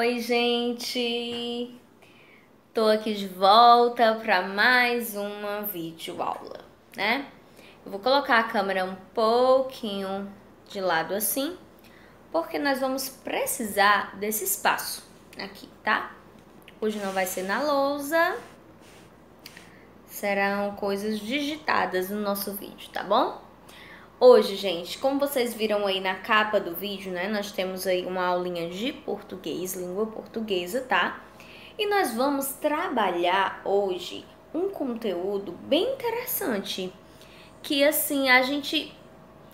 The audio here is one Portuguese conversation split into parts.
Oi, gente! Tô aqui de volta para mais uma videoaula, né? Eu vou colocar a câmera um pouquinho de lado assim, porque nós vamos precisar desse espaço aqui, tá? Hoje não vai ser na lousa, serão coisas digitadas no nosso vídeo, tá bom? Hoje, gente, como vocês viram aí na capa do vídeo, né? Nós temos aí uma aulinha de português, língua portuguesa, tá? E nós vamos trabalhar hoje um conteúdo bem interessante, que assim, a gente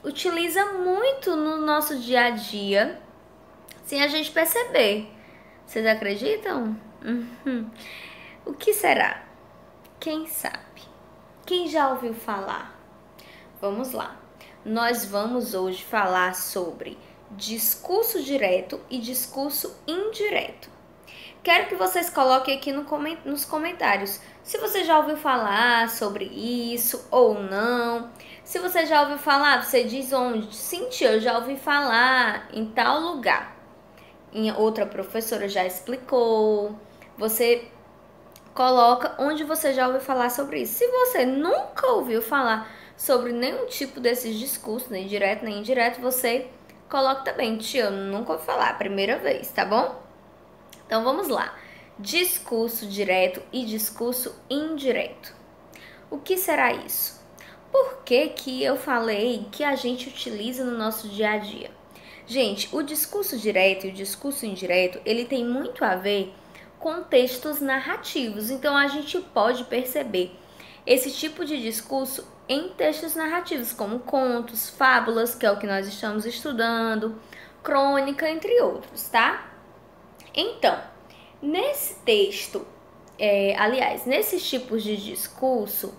utiliza muito no nosso dia a dia, sem a gente perceber. Vocês acreditam? O que será? Quem sabe? Quem já ouviu falar? Vamos lá. Nós vamos hoje falar sobre discurso direto e discurso indireto. Quero que vocês coloquem aqui nos comentários se você já ouviu falar sobre isso ou não. Se você já ouviu falar, você diz onde. Sim, tia, eu já ouvi falar em tal lugar. Outra professora já explicou. Você coloca onde você já ouviu falar sobre isso. Se você nunca ouviu falar sobre nenhum tipo desses discursos, nem direto nem indireto, você coloca também. Tia, eu nunca ouvi falar, primeira vez, tá bom? Então vamos lá. Discurso direto e discurso indireto. O que será isso? Por que que eu falei que a gente utiliza no nosso dia a dia? Gente, o discurso direto e o discurso indireto, ele tem muito a ver com textos narrativos. Então a gente pode perceber esse tipo de discurso em textos narrativos, como contos, fábulas, que é o que nós estamos estudando, crônica, entre outros, tá? Então, nesse texto, nesses tipos de discurso,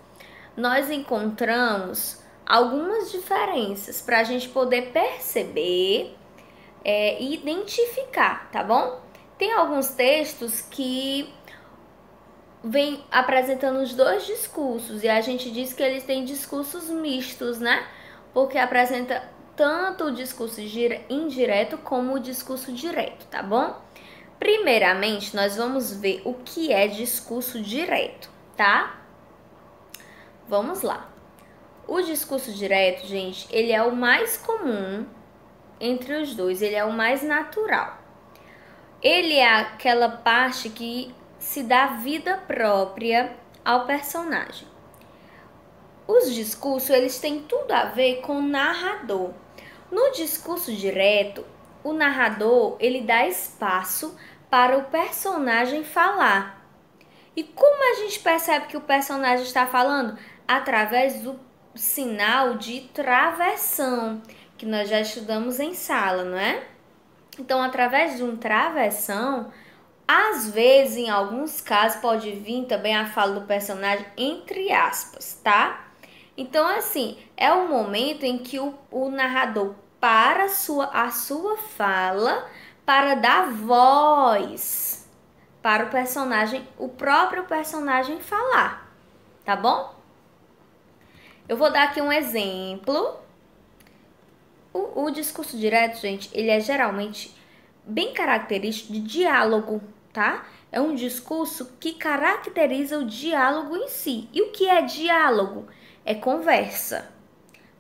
nós encontramos algumas diferenças para a gente poder perceber e identificar, tá bom? Tem alguns textos que vêm apresentando os dois discursos e a gente diz que eles têm discursos mistos, né? Porque apresenta tanto o discurso indireto como o discurso direto, tá bom? Primeiramente, nós vamos ver o que é discurso direto, tá? Vamos lá. O discurso direto, gente, ele é o mais comum entre os dois, ele é o mais natural. Ele é aquela parte que se dá vida própria ao personagem. Os discursos, eles têm tudo a ver com o narrador. No discurso direto, o narrador, ele dá espaço para o personagem falar. E como a gente percebe que o personagem está falando? Através do sinal de travessão, que nós já estudamos em sala, não é? Então, através de um travessão, às vezes, em alguns casos, pode vir também a fala do personagem entre aspas, tá? Então, assim, é o momento em que o narrador para a sua fala para dar voz para o personagem, o próprio personagem falar, tá bom? Eu vou dar aqui um exemplo. O discurso direto, gente, ele é geralmente bem característico de diálogo, tá? É um discurso que caracteriza o diálogo em si. E o que é diálogo? É conversa.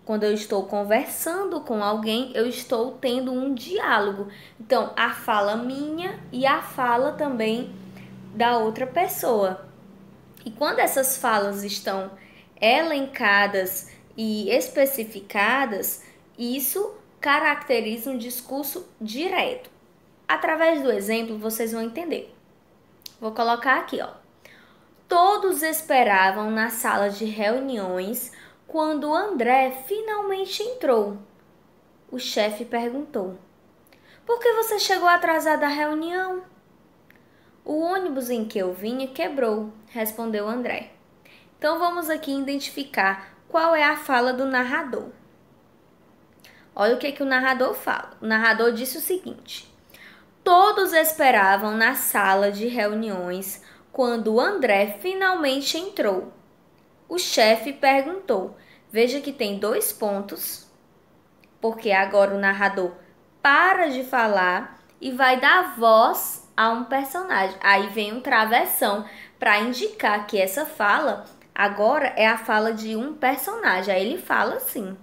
Quando eu estou conversando com alguém, eu estou tendo um diálogo. Então, a fala minha e a fala também da outra pessoa. E quando essas falas estão elencadas e especificadas, isso caracteriza um discurso direto. Através do exemplo, vocês vão entender. Vou colocar aqui, ó. Todos esperavam na sala de reuniões quando André finalmente entrou. O chefe perguntou: "Por que você chegou atrasado à reunião?" "O ônibus em que eu vinha quebrou", respondeu André. Então vamos aqui identificar qual é a fala do narrador. Olha o que o narrador fala. O narrador disse o seguinte: todos esperavam na sala de reuniões quando André finalmente entrou. O chefe perguntou. Veja que tem 2 pontos, porque agora o narrador para de falar e vai dar voz a um personagem. Aí vem um travessão para indicar que essa fala agora é a fala de um personagem. Aí ele fala assim: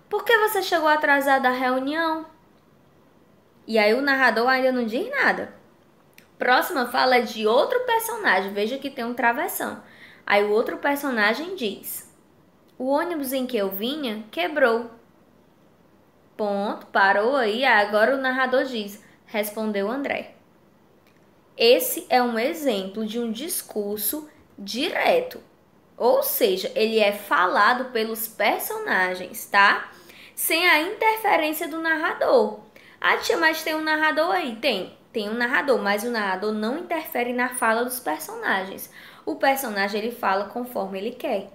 por que você chegou atrasado à reunião? E aí o narrador ainda não diz nada. Próxima fala é de outro personagem. Veja que tem um travessão. Aí o outro personagem diz: o ônibus em que eu vinha quebrou. Ponto, parou aí. Agora o narrador diz: respondeu André. Esse é um exemplo de um discurso direto. Ou seja, ele é falado pelos personagens, tá? Sem a interferência do narrador. Ah, tia, mas tem um narrador aí? Tem um narrador, mas o narrador não interfere na fala dos personagens. O personagem, ele fala conforme ele quer,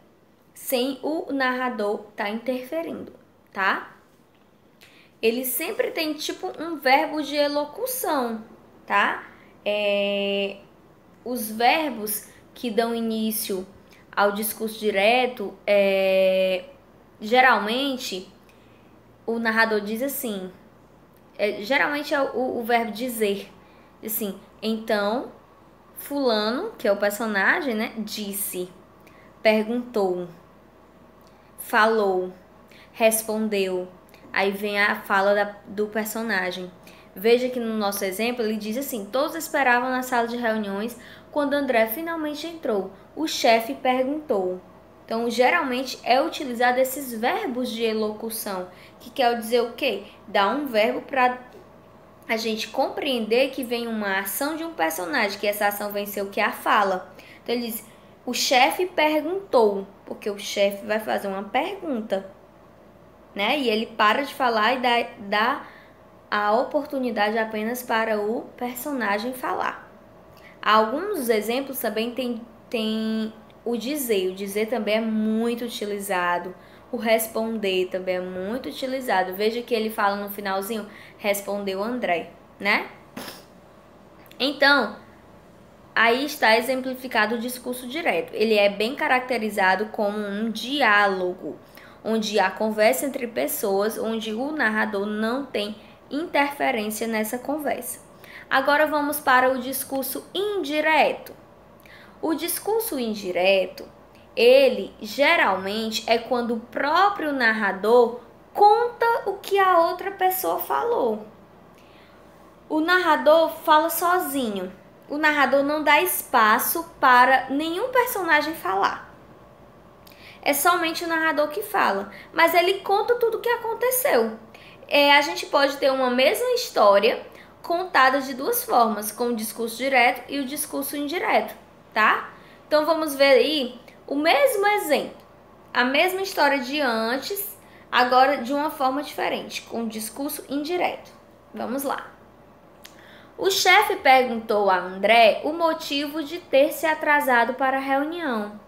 sem o narrador tá interferindo, tá? Ele sempre tem tipo um verbo de elocução, tá? Os verbos que dão início ao discurso direto, geralmente o narrador diz assim, geralmente é o verbo dizer, assim, então fulano, que é o personagem, né, disse, perguntou, falou, respondeu. Aí vem a fala do personagem. Veja que no nosso exemplo ele diz assim: todos esperavam na sala de reuniões quando André finalmente entrou. O chefe perguntou. Então, geralmente é utilizado esses verbos de elocução, que quer dizer o quê? Dá um verbo para a gente compreender que vem uma ação de um personagem, que essa ação vem ser o que? A fala. Então, ele diz: o chefe perguntou, porque o chefe vai fazer uma pergunta, né? E ele para de falar e dá a oportunidade apenas para o personagem falar. Alguns exemplos também tem o dizer. O dizer também é muito utilizado. O responder também é muito utilizado. Veja que ele fala no finalzinho: respondeu André, né? Então, aí está exemplificado o discurso direto. Ele é bem caracterizado como um diálogo, onde há conversa entre pessoas, onde o narrador não tem interferência nessa conversa. Agora vamos para o discurso indireto. O discurso indireto, ele geralmente é quando o próprio narrador conta o que a outra pessoa falou. O narrador fala sozinho. O narrador não dá espaço para nenhum personagem falar. É somente o narrador que fala, mas ele conta tudo o que aconteceu. A gente pode ter uma mesma história contada de duas formas, com o discurso direto e o discurso indireto, tá? Então vamos ver aí o mesmo exemplo, a mesma história de antes, agora de uma forma diferente, com o discurso indireto. Vamos lá. O chefe perguntou a André o motivo de ter se atrasado para a reunião.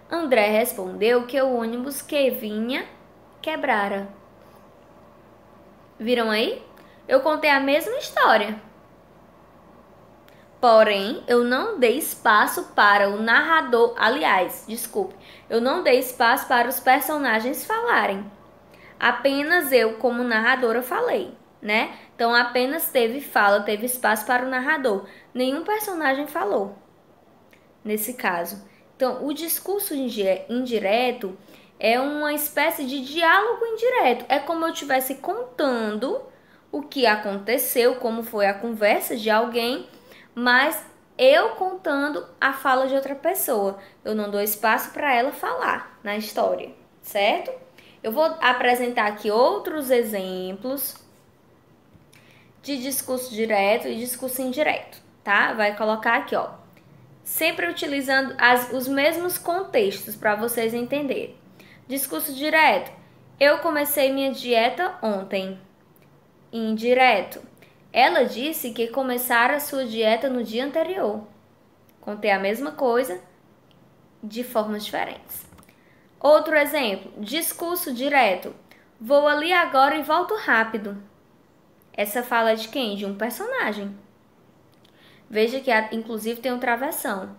André respondeu que o ônibus que vinha quebrara. Viram aí? Eu contei a mesma história. Porém, eu não dei espaço para o narrador. Aliás, desculpe, eu não dei espaço para os personagens falarem. Apenas eu, como narradora, falei, né? Então, apenas teve fala, teve espaço para o narrador. Nenhum personagem falou, nesse caso. Então, o discurso indireto é uma espécie de diálogo indireto. É como eu estivesse contando o que aconteceu, como foi a conversa de alguém, mas eu contando a fala de outra pessoa. Eu não dou espaço para ela falar na história, certo? Eu vou apresentar aqui outros exemplos de discurso direto e discurso indireto, tá? Vai colocar aqui, ó. Sempre utilizando os mesmos contextos para vocês entenderem. Discurso direto. Eu comecei minha dieta ontem. Indireto. Ela disse que começara a sua dieta no dia anterior. Contei a mesma coisa de formas diferentes. Outro exemplo. Discurso direto. Vou ali agora e volto rápido. Essa fala é de quem? De um personagem. Veja que inclusive tem um travessão.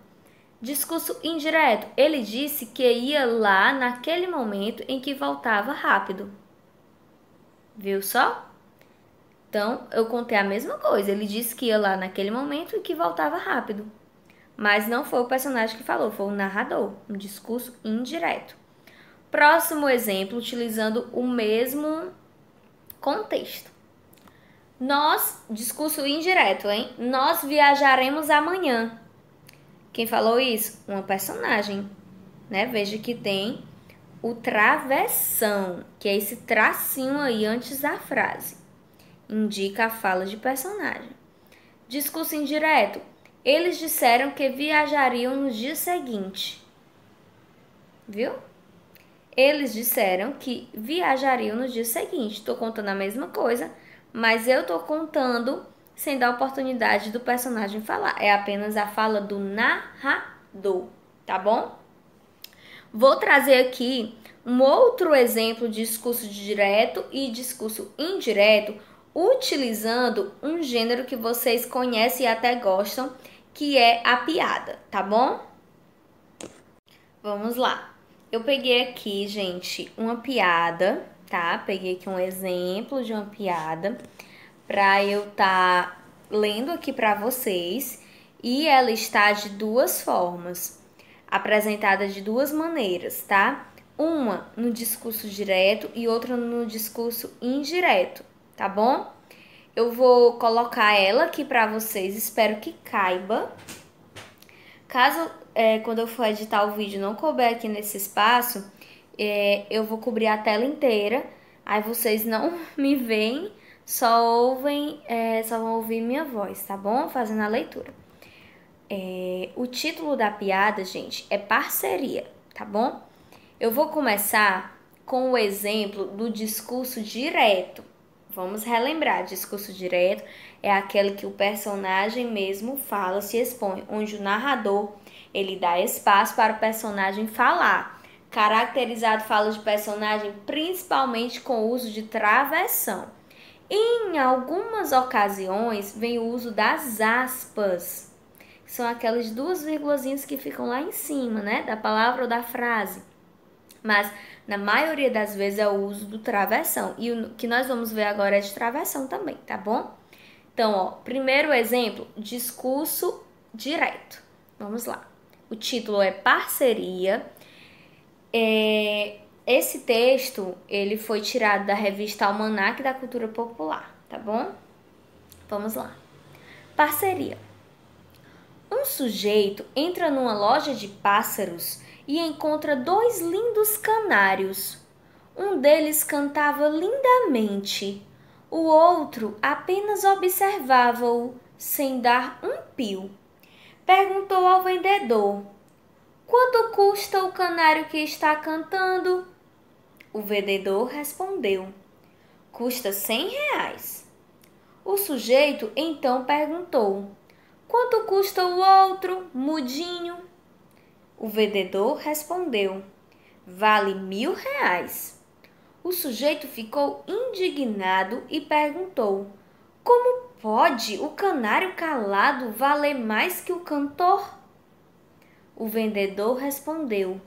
Discurso indireto. Ele disse que ia lá naquele momento em que voltava rápido. Viu só? Então, eu contei a mesma coisa. Ele disse que ia lá naquele momento e que voltava rápido. Mas não foi o personagem que falou, foi o narrador, um discurso indireto. Próximo exemplo, utilizando o mesmo contexto. Discurso indireto, hein? Nós viajaremos amanhã. Quem falou isso? Uma personagem, né? Veja que tem o travessão, que é esse tracinho aí antes da frase. Indica a fala de personagem. Discurso indireto. Eles disseram que viajariam no dia seguinte. Viu? Eles disseram que viajariam no dia seguinte. Estou contando a mesma coisa, mas eu estou contando sem dar oportunidade do personagem falar. É apenas a fala do narrador, tá bom? Vou trazer aqui um outro exemplo de discurso direto e discurso indireto, utilizando um gênero que vocês conhecem e até gostam, que é a piada, tá bom? Vamos lá. Eu peguei aqui, gente, uma piada, tá? Peguei aqui um exemplo de uma piada para eu estar lendo aqui para vocês, e ela está de duas formas, apresentada de duas maneiras, tá? Uma no discurso direto e outra no discurso indireto, tá bom? Eu vou colocar ela aqui para vocês, espero que caiba. Caso, quando eu for editar o vídeo, não couber aqui nesse espaço, eu vou cobrir a tela inteira, aí vocês não me veem, só vão ouvir minha voz, tá bom? Fazendo a leitura. O título da piada, gente, é parceria, tá bom? Eu vou começar com o exemplo do discurso direto. Vamos relembrar, discurso direto é aquele que o personagem mesmo fala, se expõe, onde o narrador, ele dá espaço para o personagem falar. Caracterizado fala de personagem principalmente com o uso de travessão. Em algumas ocasiões vem o uso das aspas, que são aquelas duas vírgulazinhas que ficam lá em cima, né, da palavra ou da frase. Mas na maioria das vezes é o uso do travessão. E o que nós vamos ver agora é de travessão também, tá bom? Então, ó, primeiro exemplo, discurso direto. Vamos lá. O título é Parceria. Esse texto, ele foi tirado da revista Almanaque da Cultura Popular, tá bom? Vamos lá. Parceria. Um sujeito entra numa loja de pássaros e encontra dois lindos canários. Um deles cantava lindamente, o outro apenas observava-o, sem dar um pio. Perguntou ao vendedor: quanto custa o canário que está cantando? O vendedor respondeu: custa R$ 100. O sujeito então perguntou: quanto custa o outro, mudinho? O vendedor respondeu: vale R$ 1.000. O sujeito ficou indignado e perguntou: como pode o canário calado valer mais que o cantor? O vendedor respondeu: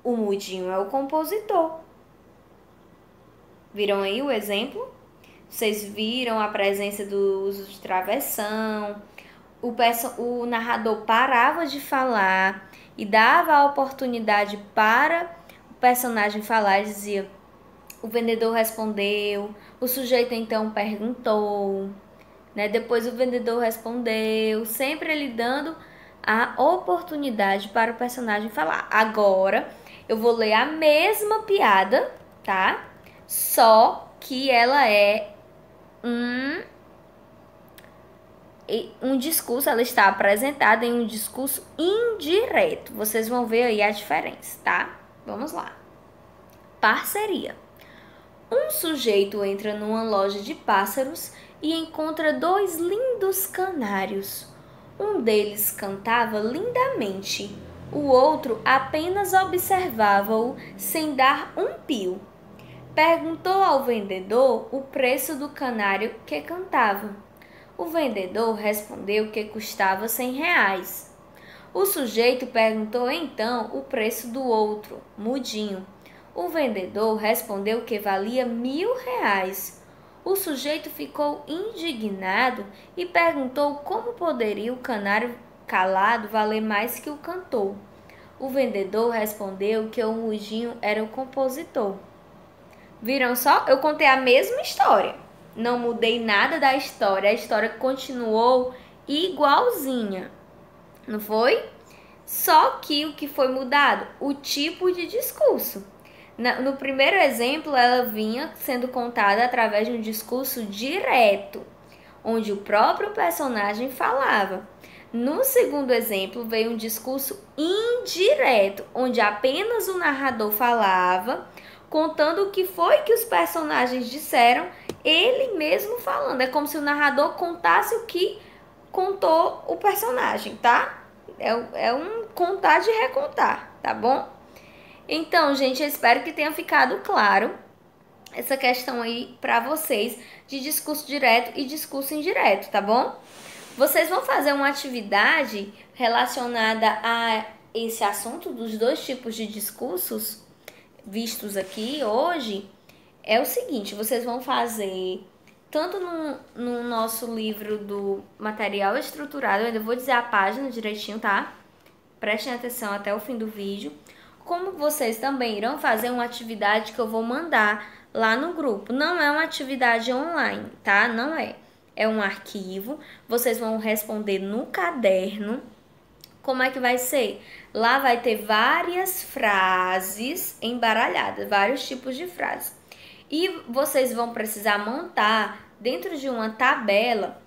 o mudinho é o compositor. Viram aí o exemplo? Vocês viram a presença do uso de travessão. O narrador parava de falar e dava a oportunidade para o personagem falar e dizia: o vendedor respondeu, o sujeito então perguntou, né? Depois o vendedor respondeu, sempre ele dando a oportunidade para o personagem falar. Agora eu vou ler a mesma piada, tá? Só que ela é um discurso, ela está apresentada em um discurso indireto. Vocês vão ver aí a diferença, tá? Vamos lá. Parceria. Um sujeito entra numa loja de pássaros e encontra dois lindos canários. Um deles cantava lindamente, o outro apenas observava-o sem dar um pio. Perguntou ao vendedor o preço do canário que cantava. O vendedor respondeu que custava R$ 100. O sujeito perguntou então o preço do outro, mudinho. O vendedor respondeu que valia R$ 1.000. O sujeito ficou indignado e perguntou como poderia o canário calado valer mais que o cantor. O vendedor respondeu que o mujinho era o compositor. Viram só? Eu contei a mesma história. Não mudei nada da história. A história continuou igualzinha. Não foi? Só que o que foi mudado? O tipo de discurso. No primeiro exemplo, ela vinha sendo contada através de um discurso direto, onde o próprio personagem falava. No segundo exemplo, veio um discurso indireto, onde apenas o narrador falava, contando o que foi que os personagens disseram, ele mesmo falando. É como se o narrador contasse o que contou o personagem, tá? É um contar de recontar, tá bom? Então, gente, eu espero que tenha ficado claro essa questão aí pra vocês de discurso direto e discurso indireto, tá bom? Vocês vão fazer uma atividade relacionada a esse assunto dos dois tipos de discursos vistos aqui hoje. É o seguinte, vocês vão fazer tanto no nosso livro do material estruturado, eu ainda vou dizer a página direitinho, tá? Prestem atenção até o fim do vídeo. Como vocês também irão fazer uma atividade que eu vou mandar lá no grupo. Não é uma atividade online, tá? Não é. É um arquivo. Vocês vão responder no caderno. Como é que vai ser? Lá vai ter várias frases embaralhadas, vários tipos de frases. E vocês vão precisar montar dentro de uma tabela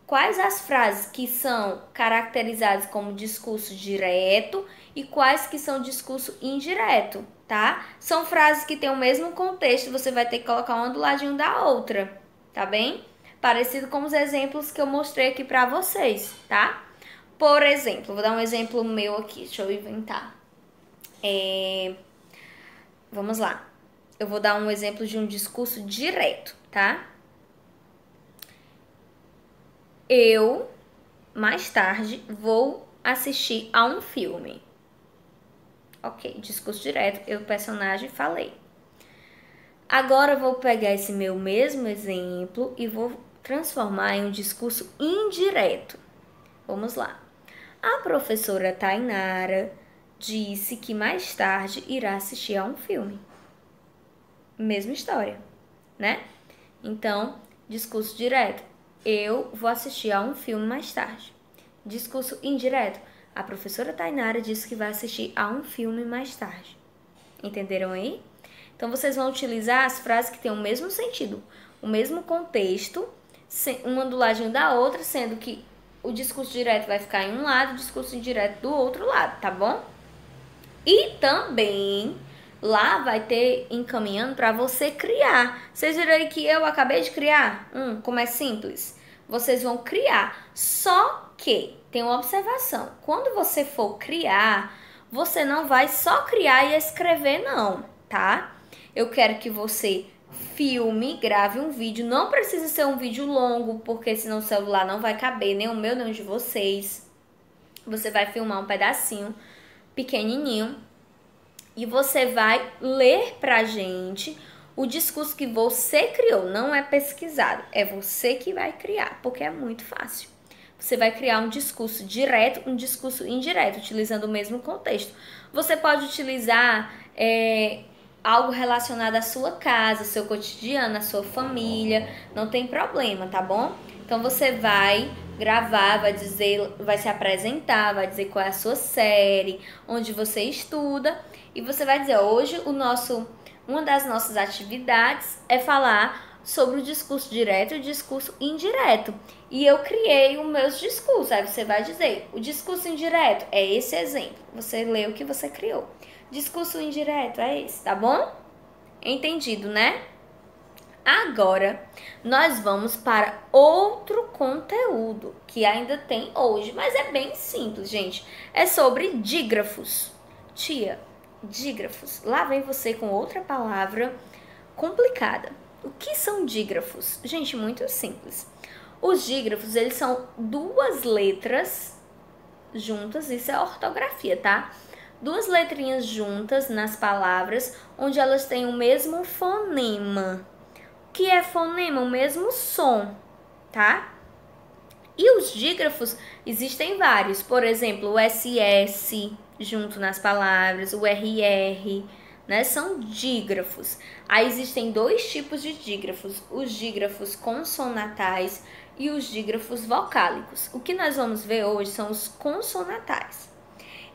quais as frases que são caracterizadas como discurso direto e quais que são discurso indireto, tá? São frases que têm o mesmo contexto, você vai ter que colocar uma do ladinho da outra, tá bem? Parecido com os exemplos que eu mostrei aqui pra vocês, tá? Por exemplo, vou dar um exemplo meu aqui, deixa eu inventar. Vamos lá. Eu vou dar um exemplo de um discurso direto, tá? Eu, mais tarde, vou assistir a um filme. Ok, discurso direto, eu, personagem, falei. Agora eu vou pegar esse meu mesmo exemplo e vou transformar em um discurso indireto. Vamos lá. A professora Tainara disse que mais tarde irá assistir a um filme. Mesma história, né? Então, discurso direto. Eu vou assistir a um filme mais tarde. Discurso indireto. A professora Tainara disse que vai assistir a um filme mais tarde. Entenderam aí? Então, vocês vão utilizar as frases que têm o mesmo sentido, o mesmo contexto, uma do ladinho da outra, sendo que o discurso direto vai ficar em um lado, o discurso indireto do outro lado, tá bom? E também lá vai ter encaminhando para você criar. Vocês viram aí que eu acabei de criar? Como é simples. Vocês vão criar. Só que tem uma observação. Quando você for criar, você não vai só criar e escrever não, tá? Eu quero que você filme, grave um vídeo. Não precisa ser um vídeo longo, porque senão o celular não vai caber, nem o meu, nem o de vocês. Você vai filmar um pedacinho pequenininho e você vai ler pra gente o discurso que você criou. Não é pesquisado, é você que vai criar, porque é muito fácil. Você vai criar um discurso direto, um discurso indireto, utilizando o mesmo contexto. Você pode utilizar algo relacionado à sua casa, ao seu cotidiano, à sua família, não tem problema, tá bom? Então você vai gravar, vai dizer, vai se apresentar, vai dizer qual é a sua série, onde você estuda, e você vai dizer, hoje uma das nossas atividades é falar sobre o discurso direto e o discurso indireto. E eu criei os meus discursos. Aí você vai dizer, o discurso indireto é esse exemplo. Você lê o que você criou. Discurso indireto é esse, tá bom? Entendido, né? Agora, nós vamos para outro conteúdo que ainda tem hoje, mas é bem simples, gente. É sobre dígrafos. Tia, dígrafos. Lá vem você com outra palavra complicada. O que são dígrafos? Gente, muito simples. Os dígrafos, eles são duas letras juntas, isso é ortografia, tá? Duas letrinhas juntas nas palavras, onde elas têm o mesmo fonema. que é fonema? O mesmo som, tá? E os dígrafos existem vários, por exemplo, o SS junto nas palavras, o RR, né? São dígrafos. Aí existem dois tipos de dígrafos, os dígrafos consonantais e os dígrafos vocálicos. O que nós vamos ver hoje são os consonantais.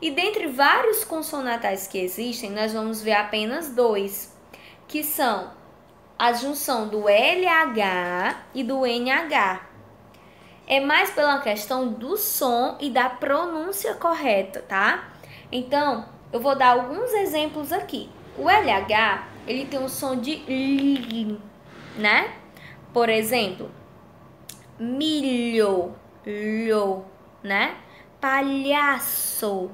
E dentre vários consonantais que existem, nós vamos ver apenas dois, que são a junção do LH e do NH. É mais pela questão do som e da pronúncia correta, tá? Então, eu vou dar alguns exemplos aqui. O LH, ele tem um som de L, né? Por exemplo, milho, lho, né? Palhaço,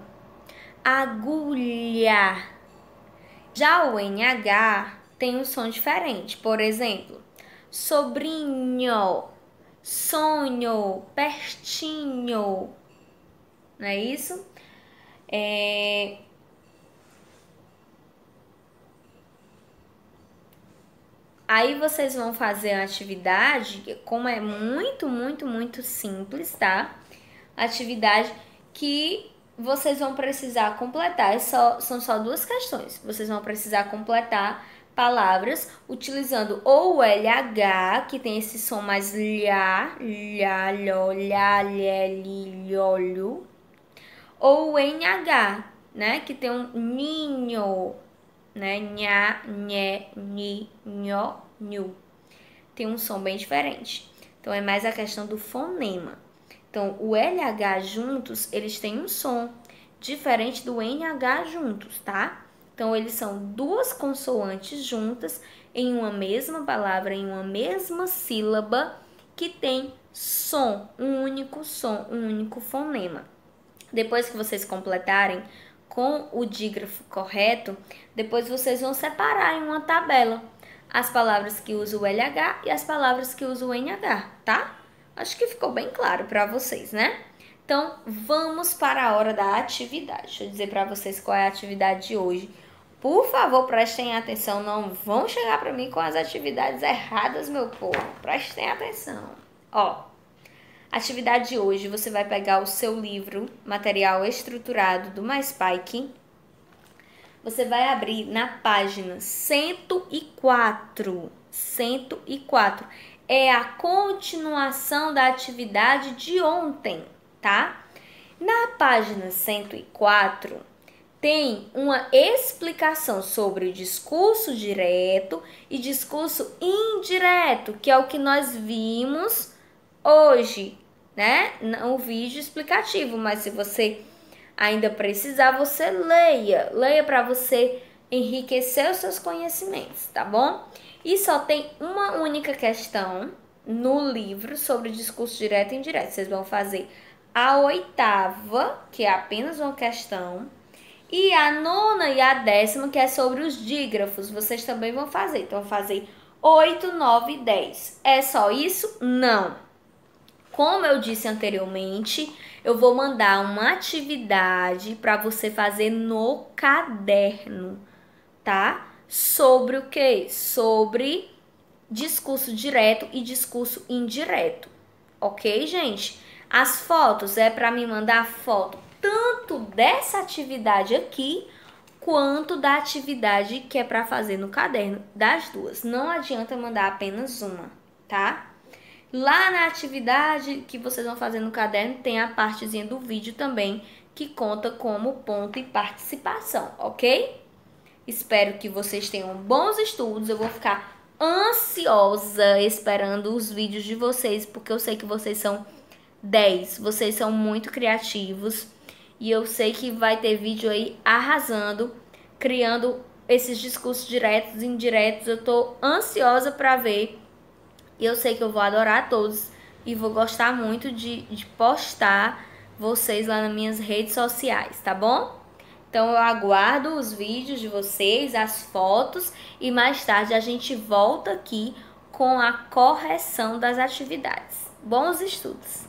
agulha. Já o NH tem um som diferente. Por exemplo, sobrinho, sonho, pertinho, não é isso? Aí vocês vão fazer a atividade, como é muito simples, tá? Atividade que vocês vão precisar completar, são só duas questões. Vocês vão precisar completar palavras utilizando ou o LH, que tem esse som mais lhá, lhá, lhó, lhá, lhé, li, lhó, lhu, ou o NH, né, que tem um ninho, né, nhá, nhé, ni, nhó, nhu. Tem um som bem diferente. Então, é mais a questão do fonema. Então, o LH juntos, eles têm um som diferente do NH juntos, tá? Então, eles são duas consoantes juntas em uma mesma palavra, em uma mesma sílaba, que tem som, um único som, um único fonema. Depois que vocês completarem com o dígrafo correto, depois vocês vão separar em uma tabela as palavras que usam o LH e as palavras que usam o NH, tá? Acho que ficou bem claro para vocês, né? Então, vamos para a hora da atividade. Deixa eu dizer para vocês qual é a atividade de hoje. Por favor, prestem atenção, não vão chegar para mim com as atividades erradas, meu povo. Prestem atenção. Ó, atividade de hoje, você vai pegar o seu livro, material estruturado do MySpike. Você vai abrir na página 104. 104. É a continuação da atividade de ontem, tá? Na página 104, tem uma explicação sobre o discurso direto e discurso indireto, que é o que nós vimos hoje, né? Um vídeo explicativo, mas se você ainda precisar, você leia. Leia para você enriquecer os seus conhecimentos, tá bom? E só tem uma única questão no livro sobre discurso direto e indireto. Vocês vão fazer a 8ª, que é apenas uma questão, e a 9ª e a 10ª, que é sobre os dígrafos. Vocês também vão fazer. Então, vão fazer 8, 9 e 10. É só isso? Não. Como eu disse anteriormente, eu vou mandar uma atividade para você fazer no caderno, tá? Sobre o quê? Sobre discurso direto e discurso indireto. Ok, gente? As fotos é para me mandar foto tanto dessa atividade aqui, quanto da atividade que é para fazer no caderno, das duas. Não adianta mandar apenas uma, tá? Lá na atividade que vocês vão fazer no caderno, tem a partezinha do vídeo também, que conta como ponto e participação, ok? Espero que vocês tenham bons estudos. Eu vou ficar ansiosa esperando os vídeos de vocês, porque eu sei que vocês são 10. Vocês são muito criativos. E eu sei que vai ter vídeo aí arrasando, criando esses discursos diretos e indiretos. Eu tô ansiosa para ver. E eu sei que eu vou adorar todos. E vou gostar muito de postar vocês lá nas minhas redes sociais, tá bom? Então eu aguardo os vídeos de vocês, as fotos. E mais tarde a gente volta aqui com a correção das atividades. Bons estudos!